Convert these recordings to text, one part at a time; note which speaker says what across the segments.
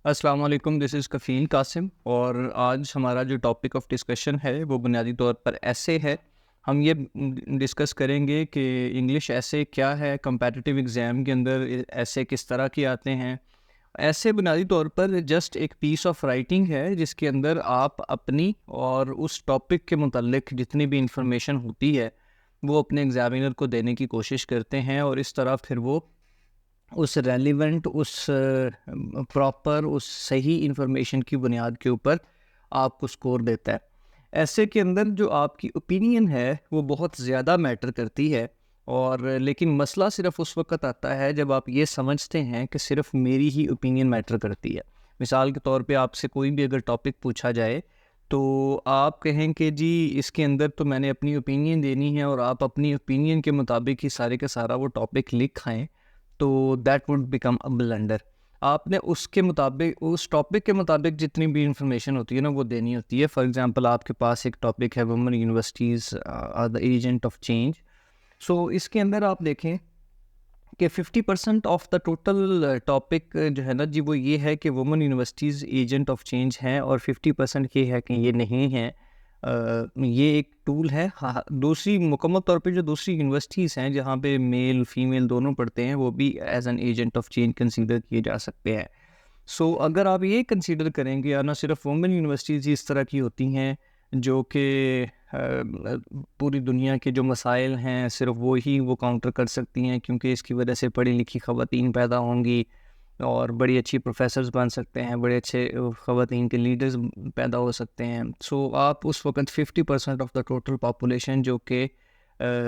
Speaker 1: السلام علیکم، دس از کفیل قاسم، اور آج ہمارا جو ٹاپک آف ڈسکشن ہے وہ بنیادی طور پر ایسے ہے۔ ہم یہ ڈسکس کریں گے کہ انگلش ایسے کیا ہے، کمپیٹیٹیو ایگزام کے اندر ایسے کس طرح کے آتے ہیں۔ ایسے بنیادی طور پر جسٹ ایک پیس آف رائٹنگ ہے جس کے اندر آپ اپنی اور اس ٹاپک کے متعلق جتنی بھی انفارمیشن ہوتی ہے وہ اپنے ایگزامینر کو دینے کی کوشش کرتے ہیں، اور اس طرح پھر وہ اس ریلیونٹ، اس پراپر، اس صحیح انفارمیشن کی بنیاد کے اوپر آپ کو سکور دیتا ہے۔ ایسے کے اندر جو آپ کی اوپینین ہے وہ بہت زیادہ میٹر کرتی ہے، اور لیکن مسئلہ صرف اس وقت آتا ہے جب آپ یہ سمجھتے ہیں کہ صرف میری ہی اوپینین میٹر کرتی ہے۔ مثال کے طور پہ آپ سے کوئی بھی اگر ٹاپک پوچھا جائے تو آپ کہیں کہ جی اس کے اندر تو میں نے اپنی اوپینین دینی ہے، اور آپ اپنی اوپینین کے مطابق ہی سارے کا سارا وہ ٹاپک لکھ آئیں، تو that would become a blunder. آپ نے اس کے مطابق، اس ٹاپک کے مطابق جتنی بھی انفارمیشن ہوتی ہے نا وہ دینی ہوتی ہے۔ فار ایگزامپل آپ کے پاس ایک ٹاپک ہے women universities are the agent of change, so اس کے اندر آپ دیکھیں کہ 50% آف دا ٹوٹل ٹاپک جو ہے نا جی وہ یہ ہے کہ women universities agent of change ہیں، اور 50% یہ ہے کہ یہ نہیں ہیں۔ یہ ایک ٹول ہے۔ دوسری مکمل طور پہ جو دوسری یونیورسٹیز ہیں جہاں پہ میل فیمیل دونوں پڑھتے ہیں وہ بھی as an agent of change consider کیے جا سکتے ہیں۔ سو اگر آپ یہ کنسیڈر کریں گے، نہ صرف وومن یونیورسٹیز اس طرح کی ہوتی ہیں جو کہ پوری دنیا کے جو مسائل ہیں صرف وہی وہ کاؤنٹر کر سکتی ہیں، کیونکہ اس کی وجہ سے پڑھی لکھی خواتین پیدا ہوں گی اور بڑی اچھی پروفیسرز بن سکتے ہیں، بڑے اچھے خواتین کے لیڈرز پیدا ہو سکتے ہیں۔ سو آپ اس وقت 50% آف دا ٹوٹل پاپولیشن جو کہ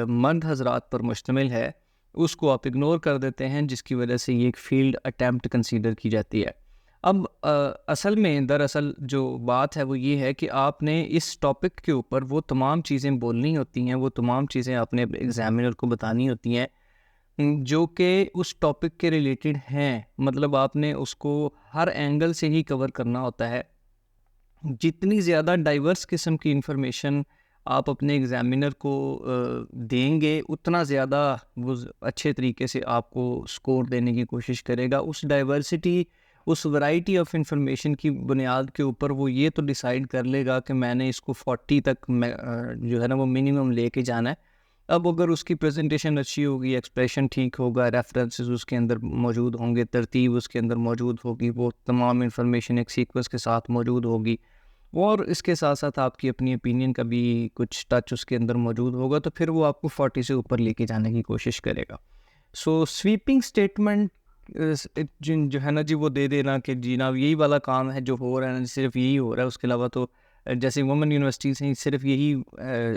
Speaker 1: مرد حضرات پر مشتمل ہے اس کو آپ اگنور کر دیتے ہیں، جس کی وجہ سے یہ ایک فیلڈ اٹیمپٹ کنسیڈر کی جاتی ہے۔ اب اصل میں دراصل جو بات ہے وہ یہ ہے کہ آپ نے اس ٹاپک کے اوپر وہ تمام چیزیں بولنی ہوتی ہیں، وہ تمام چیزیں آپ نے ایگزامینر کو بتانی ہوتی ہیں جو کہ اس ٹاپک کے ریلیٹڈ ہیں۔ مطلب آپ نے اس کو ہر اینگل سے ہی کور کرنا ہوتا ہے۔ جتنی زیادہ ڈائیورس قسم کی انفارمیشن آپ اپنے ایگزامینر کو دیں گے اتنا زیادہ وہ اچھے طریقے سے آپ کو سکور دینے کی کوشش کرے گا۔ اس ڈائیورسٹی، اس ورائٹی آف انفارمیشن کی بنیاد کے اوپر وہ یہ تو ڈیسائیڈ کر لے گا کہ میں نے اس کو 40 تک جو ہے نا وہ منیمم لے کے جانا ہے۔ اب اگر اس کی پریزنٹیشن اچھی ہوگی، ایکسپریشن ٹھیک ہوگا، ریفرنسز اس کے اندر موجود ہوں گے، ترتیب اس کے اندر موجود ہوگی، وہ تمام انفارمیشن ایک سیکوینس کے ساتھ موجود ہوگی، اور اس کے ساتھ ساتھ آپ کی اپنی اوپینین کا بھی کچھ ٹچ اس کے اندر موجود ہوگا، تو پھر وہ آپ کو 40 سے اوپر لے کے جانے کی کوشش کرے گا۔ سو سویپنگ اسٹیٹمنٹ جو ہے نا جی وہ دے دینا کہ جی نا یہی والا کام ہے جو ہو رہا ہے، صرف یہی ہو رہا ہے، اس کے علاوہ تو جیسے وومن یونیورسٹیز ہیں صرف یہی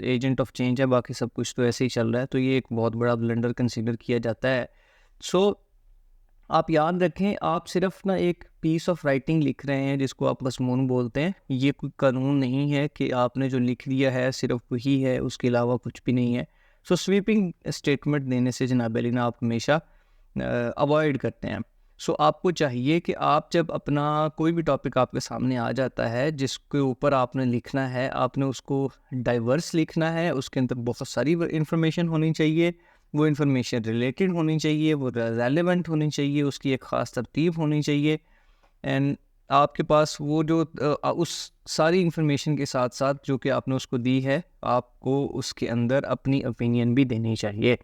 Speaker 1: ایجنٹ آف چینج ہے، باقی سب کچھ تو ایسے ہی چل رہا ہے، تو یہ ایک بہت بڑا بلنڈر کنسیڈر کیا جاتا ہے۔ سو آپ یاد رکھیں، آپ صرف نا ایک پیس آف رائٹنگ لکھ رہے ہیں جس کو آپ مضمون بولتے ہیں، یہ کوئی قانون نہیں ہے کہ آپ نے جو لکھ دیا ہے صرف وہی ہے، اس کے علاوہ کچھ بھی نہیں ہے۔ سو سویپنگ اسٹیٹمنٹ دینے سے جناب علی نا آپ ہمیشہ اوائڈ کرتے ہیں۔ سو آپ کو چاہیے کہ آپ جب اپنا کوئی بھی ٹاپک آپ کے سامنے آ جاتا ہے جس کے اوپر آپ نے لکھنا ہے، آپ نے اس کو ڈائیورس لکھنا ہے، اس کے اندر بہت ساری انفارمیشن ہونی چاہیے، وہ انفارمیشن ریلیٹڈ ہونی چاہیے، وہ ریلیونٹ ہونی چاہیے، اس کی ایک خاص ترتیب ہونی چاہیے، اینڈ آپ کے پاس وہ جو اس ساری انفارمیشن کے ساتھ ساتھ جو کہ آپ نے اس کو دی ہے، آپ کو اس کے اندر اپنی اوپینین بھی دینی چاہیے،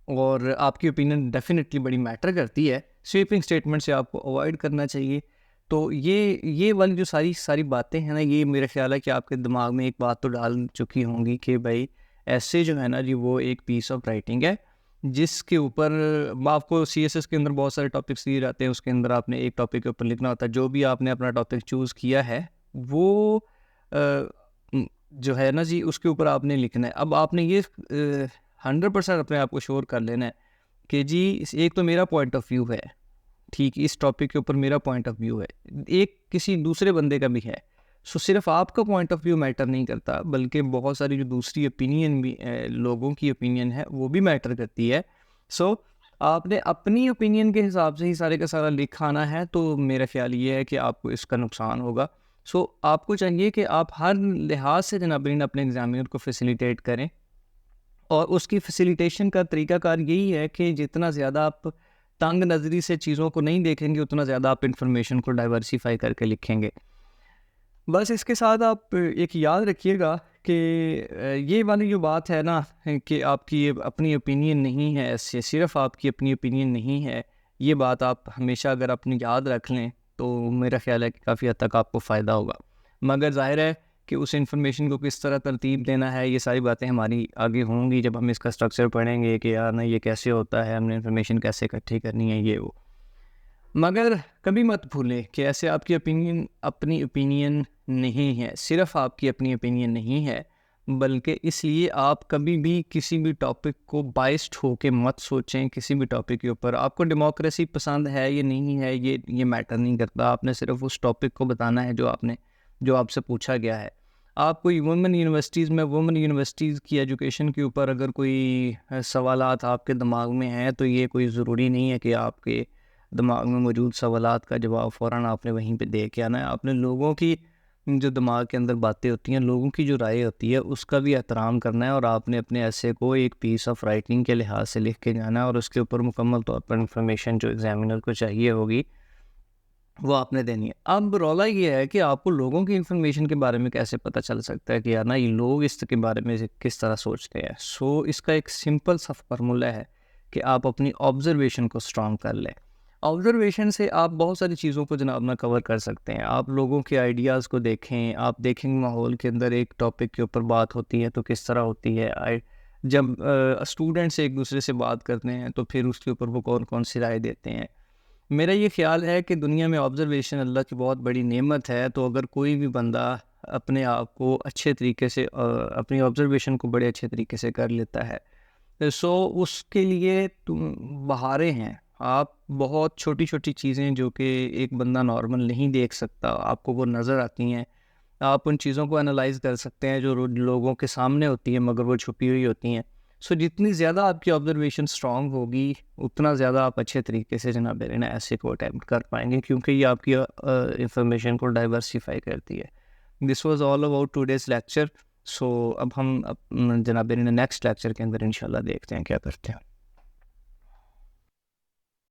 Speaker 1: اور آپ کی اوپینین ڈیفینیٹلی بڑی میٹر کرتی ہے۔ سویپنگ اسٹیٹمنٹ سے آپ کو اوائڈ کرنا چاہیے۔ تو یہ والی جو ساری باتیں ہیں نا، یہ میرا خیال ہے کہ آپ کے دماغ میں ایک بات تو ڈال چکی ہوں گی کہ بھائی ایسے جو ہے نا جی وہ ایک پیس آف رائٹنگ ہے جس کے اوپر آپ کو سی ایس ایس کے اندر بہت سارے ٹاپکس دیے جاتے ہیں، اس کے اندر آپ نے ایک ٹاپک کے اوپر لکھنا ہوتا ہے۔ جو بھی آپ نے اپنا ٹاپک چوز کیا ہے وہ جو ہے نا جی اس کے اوپر آپ نے لکھنا ہے۔ اب آپ نے یہ 100% اپنے آپ کو شور کر لینا ہے کہ جی ایک تو میرا پوائنٹ آف ویو ہے، ٹھیک، اس ٹاپک کے اوپر میرا پوائنٹ آف ویو ہے، ایک کسی دوسرے بندے کا بھی ہے۔ سو صرف آپ کا پوائنٹ آف ویو میٹر نہیں کرتا، بلکہ بہت ساری جو دوسری اوپینین بھی لوگوں کی اوپینین ہے وہ بھی میٹر کرتی ہے۔ سو آپ نے اپنی اوپینین کے حساب سے ہی سارے کا سارا لکھانا ہے، تو میرا خیال یہ ہے کہ آپ کو اس کا نقصان ہوگا۔ سو آپ کو چاہیے کہ آپ ہر لحاظ سے جناب اپنے ایگزامینر کو فیسیلیٹیٹ کریں، اور اس کی فیسیلیٹیشن کا طریقہ کار یہی ہے کہ جتنا زیادہ آپ تنگ نظری سے چیزوں کو نہیں دیکھیں گے اتنا زیادہ آپ انفارمیشن کو ڈائیورسیفائی کر کے لکھیں گے. بس اس کے ساتھ آپ ایک یاد رکھیے گا کہ یہ والی جو بات ہے نا کہ آپ کی یہ اپنی اوپینین نہیں ہے، ایسے صرف آپ کی اپنی اوپینین نہیں ہے، یہ بات آپ ہمیشہ اگر اپنی یاد رکھ لیں تو میرا خیال ہے کہ کافی حد تک آپ کو فائدہ ہوگا. مگر ظاہر ہے کہ اس انفارمیشن کو کس طرح ترتیب دینا ہے، یہ ساری باتیں ہماری آگے ہوں گی جب ہم اس کا اسٹرکچر پڑھیں گے کہ یار نا یہ کیسے ہوتا ہے، ہم نے انفارمیشن کیسے اکٹھی کرنی ہے، یہ وہ. مگر کبھی مت بھولیں کہ ایسے آپ کی اپنی اوپینین نہیں ہے، صرف آپ کی اپنی اوپینین نہیں ہے، بلکہ اس لیے آپ کبھی بھی کسی بھی ٹاپک کو بائسڈ ہو کے مت سوچیں. کسی بھی ٹاپک کے اوپر آپ کو ڈیموکریسی پسند ہے یہ نہیں ہے، یہ میٹر نہیں کرتا. آپ نے صرف اس ٹاپک کو بتانا ہے جو آپ سے پوچھا گیا ہے. آپ کوئی وومن یونیورسٹیز کی ایجوکیشن کے اوپر اگر کوئی سوالات آپ کے دماغ میں ہیں تو یہ کوئی ضروری نہیں ہے کہ آپ کے دماغ میں موجود سوالات کا جواب فوراً آپ نے وہیں پہ دے کے آنا ہے. آپ نے لوگوں کی جو دماغ کے اندر باتیں ہوتی ہیں، لوگوں کی جو رائے ہوتی ہے، اس کا بھی احترام کرنا ہے، اور آپ نے اپنے ایسے کو ایک پیس آف رائٹنگ کے لحاظ سے لکھ کے جانا ہے، اور اس کے اوپر مکمل طور پر انفارمیشن جو ایگزامینر کو چاہیے ہوگی وہ آپ نے دینی ہے. اب رولا یہ ہے کہ آپ کو لوگوں کی انفارمیشن کے بارے میں کیسے پتہ چل سکتا ہے کہ یار نا یہ لوگ اس کے بارے میں کس طرح سوچتے ہیں. اس کا ایک سمپل سا فارمولہ ہے کہ آپ اپنی آبزرویشن کو اسٹرانگ کر لیں. آبزرویشن سے آپ بہت ساری چیزوں کو جناب نہ کور کر سکتے ہیں. آپ لوگوں کے آئیڈیاز کو دیکھیں، آپ دیکھیں ماحول کے اندر ایک ٹاپک کے اوپر بات ہوتی ہے تو کس طرح ہوتی ہے. جب اسٹوڈنٹس ایک دوسرے سے بات کرتے ہیں تو پھر اس کے اوپر وہ کون سی رائے دیتے ہیں. میرا یہ خیال ہے کہ دنیا میں آبزرویشن اللہ کی بہت بڑی نعمت ہے. تو اگر کوئی بھی بندہ اپنے آپ کو اچھے طریقے سے اپنی آبزرویشن کو بڑے اچھے طریقے سے کر لیتا ہے اس کے لیے بہاریں ہیں. آپ بہت چھوٹی چھوٹی چیزیں جو کہ ایک بندہ نارمل نہیں دیکھ سکتا، آپ کو وہ نظر آتی ہیں. آپ ان چیزوں کو انالائز کر سکتے ہیں جو لوگوں کے سامنے ہوتی ہیں مگر وہ چھپی ہوئی ہوتی ہیں. جتنی زیادہ آپ کی آبزرویشن اسٹرانگ ہوگی اتنا زیادہ آپ اچھے طریقے سے جناب ایسے کو اٹیمپٹ کر پائیں گے، کیونکہ یہ آپ کی انفارمیشن کو ڈائیورسیفائی کرتی ہے. This was all about today's lecture. اب ہم جناب نیکسٹ لیکچر کے اندر انشاءاللہ دیکھتے ہیں کیا کرتے ہیں.